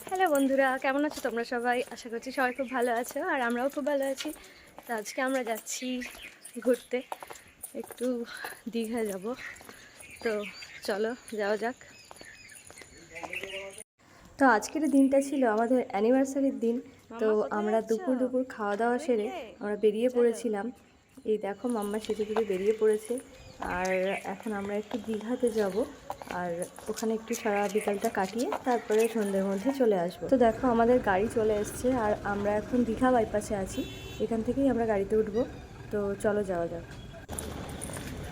Hello বন্ধুরা, কেমন আছো তোমরা সবাই? আশা করছি সবাই খুব ভালো আছো, আর আমরাও খুব ভালো আছি। তো আজকে আমরা যাচ্ছি ঘুরতে, একটু দীঘা যাব। তো চলো যাওয়া যাক। তো আজকের দিনটা ছিল আমাদের অ্যানিভার্সারির দিন। তো আমরা দুপুর খাওয়া দাওয়া সেরে আমরা বেরিয়ে পড়েছিলাম। এই দেখো মাম্মা সেজে গুজে বেরিয়ে পড়েছে। আর এখন আমরা একটু দীঘাতে যাব, আর ওখানে একটু সারা বিকালটা কাটিয়ে তারপরে সন্ধ্যের মধ্যে চলে আসবো। তো দেখো আমাদের গাড়ি চলে এসছে, আর আমরা এখন দীঘা বাইপাসে আছি। এখান থেকেই আমরা গাড়িতে উঠবো। তো চলো যাওয়া যাক।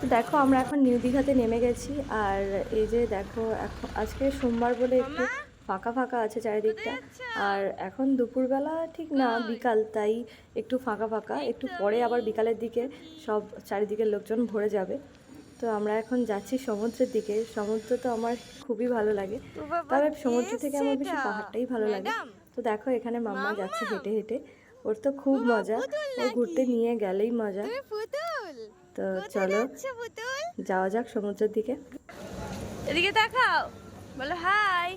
তো দেখো আমরা এখন নিউ দীঘাতে নেমে গেছি। আর এই যে দেখো এখন আজকে সোমবার বলে একটু ফাঁকা ফাঁকা আছে চারিদিকটা। আর এখন দুপুরবেলা ঠিক না, বিকাল, তাই একটু ফাঁকা ফাঁকা। একটু পরে আবার বিকালের দিকে সব চারিদিকের লোকজন ভরে যাবে। তো আমরা এখন যাচ্ছি সমুদ্রের দিকে। সমুদ্র তো আমার খুবই ভালো লাগে, তবে সমুদ্র থেকে আমার বেশি পাহাড়টাই ভালো লাগে। তো দেখো এখানে মাম্মা যাচ্ছে হেঁটে হেঁটে। ওর তো খুব মজা, ও ঘুরতে নিয়ে গেলেই মজা। তো চলো যাওয়া যাক সমুদ্রের দিকে। এদিকে দেখাও, বলো হাই।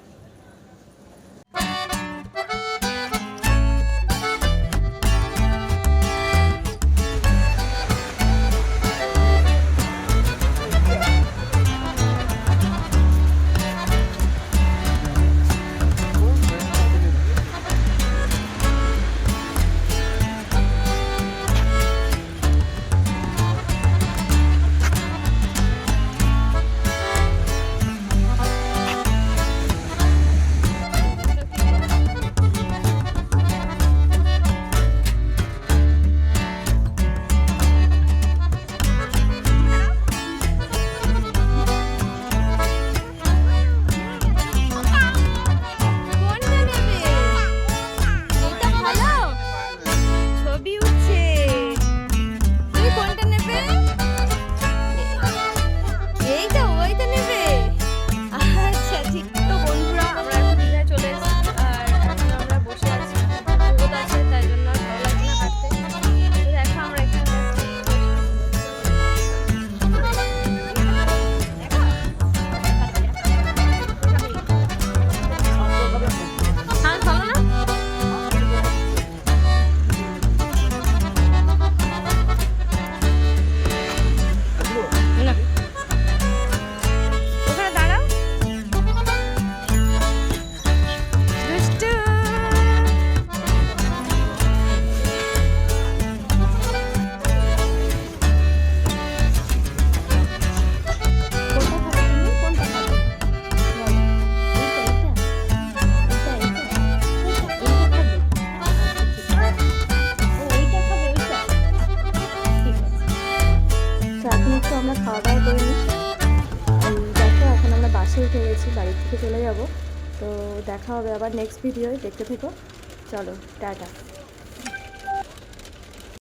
আমরা খাওয়া দাওয়া করে নিই। দেখো এখন আমরা বাসে উঠে গেছি, বাড়ির থেকে চলে যাব। তো দেখা হবে আবার নেক্সট ভিডিওয়, দেখতে থেকো। চলো টাটা।